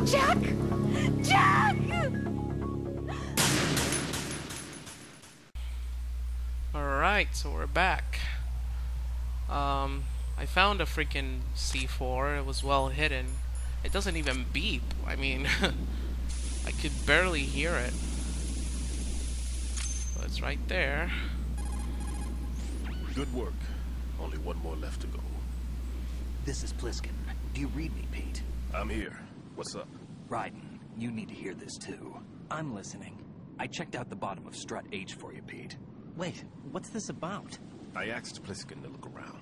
Jack! Jack! Alright, so we're back. I found a freaking C4. It was well hidden. It doesn't even beep. I mean, I could barely hear it. But it's right there. Good work. Only one more left to go. This is Pliskin. Do you read me, Pete? I'm here. What's up? Ryden, you need to hear this too. I'm listening. I checked out the bottom of Strut H for you, Pete. Wait, what's this about? I asked Pliskin to look around.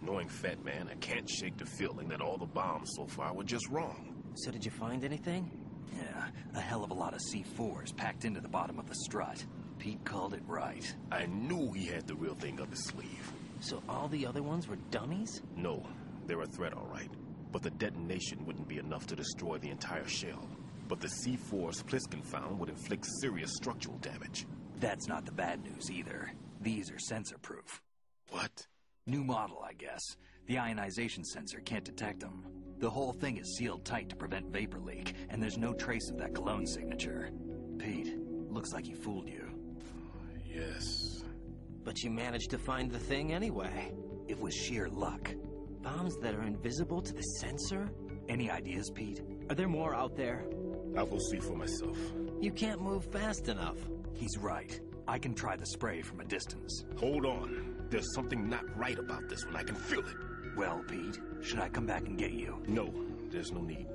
Knowing Fat Man, I can't shake the feeling that all the bombs so far were just wrong. So did you find anything? Yeah, a hell of a lot of C4s packed into the bottom of the strut. Pete called it right. I knew he had the real thing up his sleeve. So all the other ones were dummies? No, they're a threat, all right. But the detonation wouldn't be enough to destroy the entire shell. But the C4s Pliskin found would inflict serious structural damage. That's not the bad news either. These are sensor-proof. What? New model, I guess. The ionization sensor can't detect them. The whole thing is sealed tight to prevent vapor leak, and there's no trace of that cologne signature. Pete, looks like he fooled you. Yes. But you managed to find the thing anyway. It was sheer luck. Bombs that are invisible to the sensor? Any ideas, Pete? Are there more out there? I'll go see for myself. You can't move fast enough. He's right. I can try the spray from a distance. Hold on. There's something not right about this one. I can feel it. Well, Pete, should I come back and get you? No, there's no need.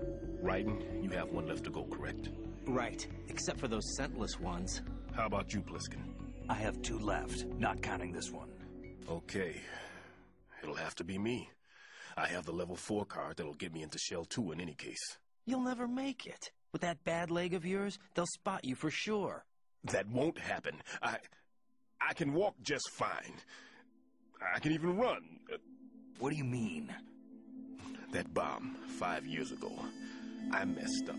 Ryden, you have one left to go, correct? Right, except for those scentless ones. How about you, Pliskin? I have 2 left, not counting this one. Okay. It'll have to be me. I have the level 4 card that'll get me into Shell 2 in any case. You'll never make it. With that bad leg of yours, they'll spot you for sure. That won't happen. I can walk just fine. I can even run. What do you mean? That bomb 5 years ago, I messed up.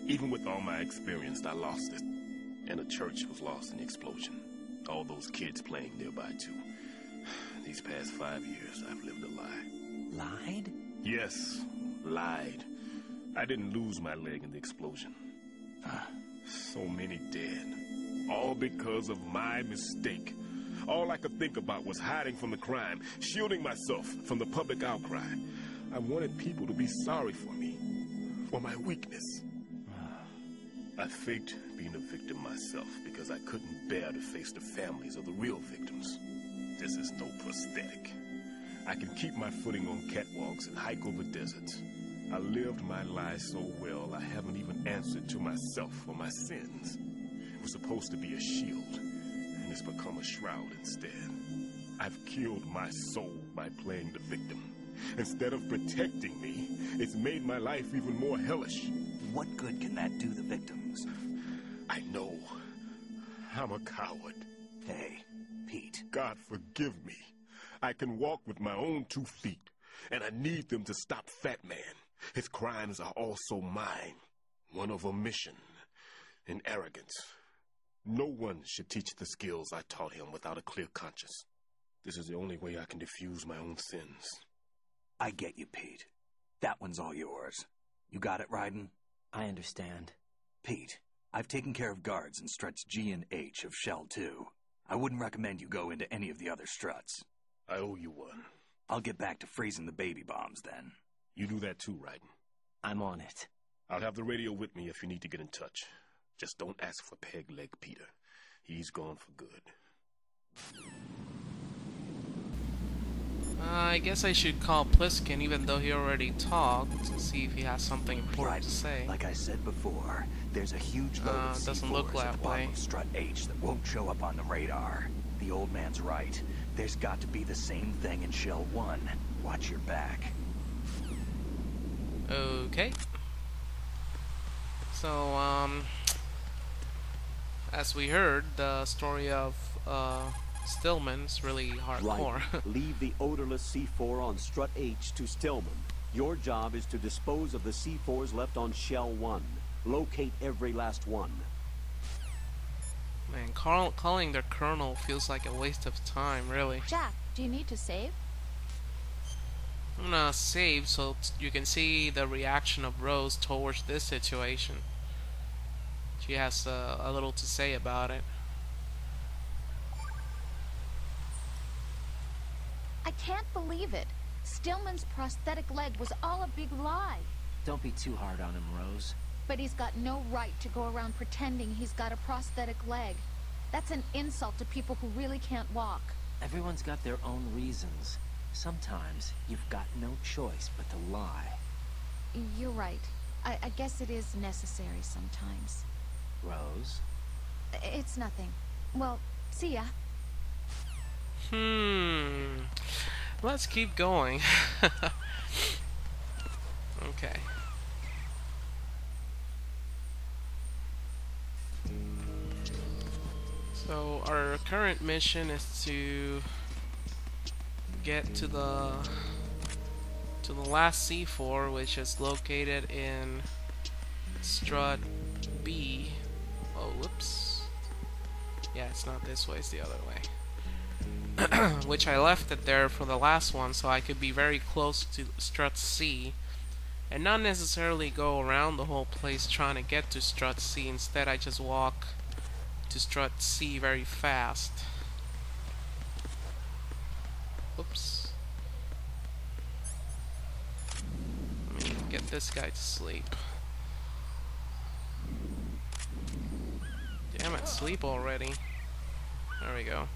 Even with all my experience, I lost it. And the church was lost in the explosion. All those kids playing nearby, too. These past 5 years, I've lived a lie. Lied? Yes, lied. I didn't lose my leg in the explosion. So many dead. All because of my mistake. All I could think about was hiding from the crime, shielding myself from the public outcry. I wanted people to be sorry for me, for my weakness. I faked being a victim myself because I couldn't bear to face the families of the real victims. This is no prosthetic. I can keep my footing on catwalks and hike over deserts. I lived my lie so well, I haven't even answered to myself for my sins. It was supposed to be a shield, and it's become a shroud instead. I've killed my soul by playing the victim. Instead of protecting me, it's made my life even more hellish. What good can that do the victims? I know. I'm a coward. Hey, Pete. God forgive me. I can walk with my own 2 feet, and I need them to stop Fat Man. His crimes are also mine. One of omission and arrogance. No one should teach the skills I taught him without a clear conscience. This is the only way I can diffuse my own sins. I get you, Pete. That one's all yours. You got it, Ryden? I understand. Pete, I've taken care of guards in struts G and H of Shell 2. I wouldn't recommend you go into any of the other struts. I owe you one. I'll get back to freezing the baby bombs then. You do that too, Ryden. I'm on it. I'll have the radio with me if you need to get in touch. Just don't ask for Peg Leg Peter. He's gone for good. I guess I should call Pliskin, even though he already talked, to see if he has something important to say. Like I said before, there's a huge load of doesn't C4s look at that the bottom way. of Strut H that won't show up on the radar. The old man's right. There's got to be the same thing in Shell 1. Watch your back. Okay. So, as we heard, the story of Stillman's really hardcore. Right. Leave the odorless C4 on Strut H to Stillman. Your job is to dispose of the C4s left on Shell 1. Locate every last one. Man, calling the colonel feels like a waste of time, really. Jack, do you need to save? I'm gonna save so you can see the reaction of Rose towards this situation. She has a little to say about it. I can't believe it. Stillman's prosthetic leg was all a big lie. Don't be too hard on him, Rose. But he's got no right to go around pretending he's got a prosthetic leg. That's an insult to people who really can't walk. Everyone's got their own reasons. Sometimes you've got no choice but to lie. You're right. I guess it is necessary sometimes. Rose? It's nothing. Well, see ya. Let's keep going. Okay. So our current mission is to get to the last C4, which is located in strut B. Oh, whoops. Yeah, it's not this way, it's the other way. Which I left it there for the last one so I could be very close to strut C and not necessarily go around the whole place trying to get to strut C. Instead, I just walk to strut C very fast. Oops. Let me get this guy to sleep. Damn it, sleep already. There we go.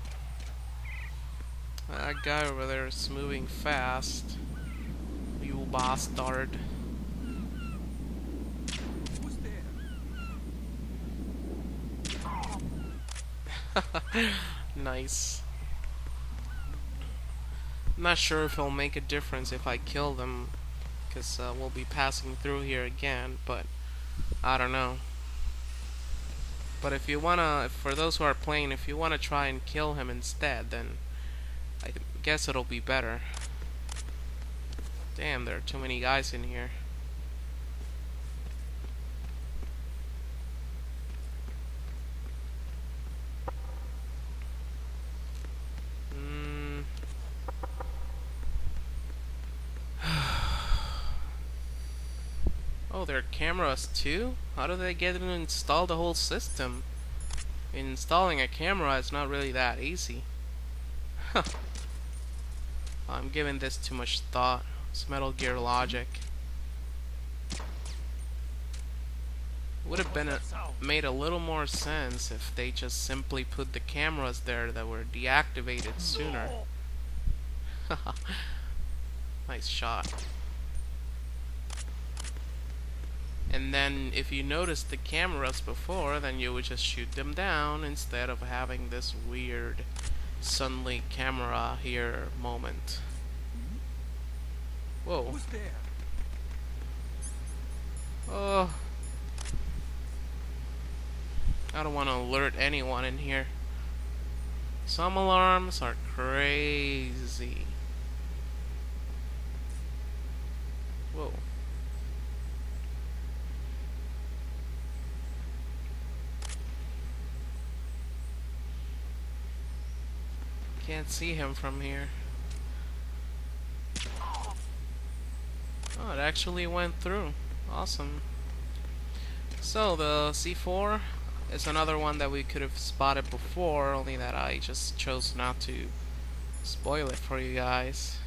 That guy over there is moving fast. You bastard. Nice. I'm not sure if it'll make a difference if I kill them, because we'll be passing through here again, but I don't know. But if you wanna, for those who are playing, if you wanna try and kill him instead, then I guess it'll be better. Damn, there are too many guys in here. Oh, there are cameras too? How do they get to install the whole system? Installing a camera is not really that easy. Huh. I'm giving this too much thought. It's Metal Gear logic. Would have been made a little more sense if they just simply put the cameras there that were deactivated sooner. Nice shot. And then if you noticed the cameras before, then you would just shoot them down instead of having this weird suddenly camera here moment. Whoa. Who's there? Oh. I don't want to alert anyone in here. Some alarms are crazy. Whoa. Can't see him from here. Oh, it actually went through. Awesome. So the C4 is another one that we could have spotted before, only that I just chose not to spoil it for you guys.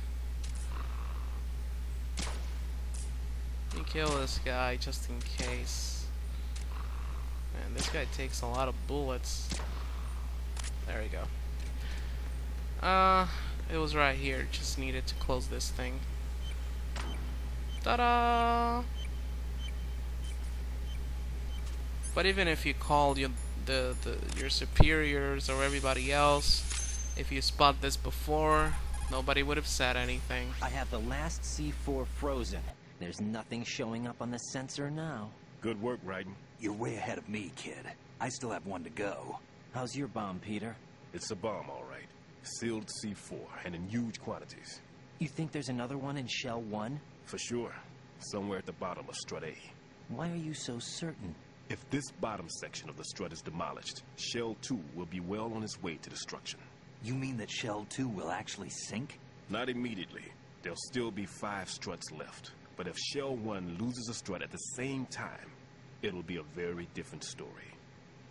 Let me kill this guy just in case. Man, this guy takes a lot of bullets. There we go. It was right here. Just needed to close this thing. Ta-da! But even if you call your superiors or everybody else, if you spot this before, nobody would have said anything. I have the last C4 frozen. There's nothing showing up on the sensor now. Good work, Raiden. You're way ahead of me, kid. I still have one to go. How's your bomb, Peter? It's a bomb, all right. Sealed C4, and in huge quantities. You think there's another one in Shell 1? For sure. Somewhere at the bottom of Strut A. Why are you so certain? If this bottom section of the strut is demolished, Shell 2 will be well on its way to destruction. You mean that Shell 2 will actually sink? Not immediately, There'll still be 5 struts left. But if Shell 1 loses a strut at the same time, it'll be a very different story.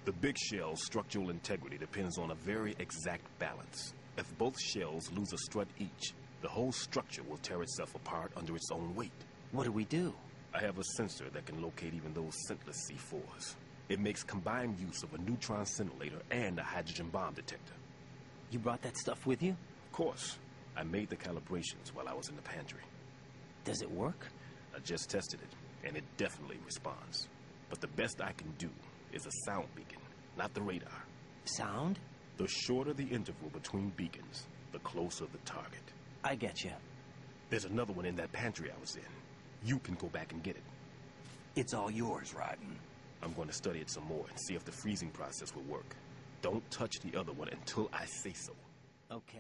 The big shell's structural integrity depends on a very exact balance. If both shells lose a strut each, the whole structure will tear itself apart under its own weight. What do we do? I have a sensor that can locate even those scentless C4s. It makes combined use of a neutron scintillator and a hydrogen bomb detector. You brought that stuff with you? Of course. I made the calibrations while I was in the pantry. Does it work? I just tested it, and it definitely responds. But the best I can do is a sound beacon, not the radar. Sound? The shorter the interval between beacons, the closer the target. I get you. There's another one in that pantry I was in. You can go back and get it. It's all yours, Raiden. I'm going to study it some more and see if the freezing process will work. Don't touch the other one until I say so. Okay.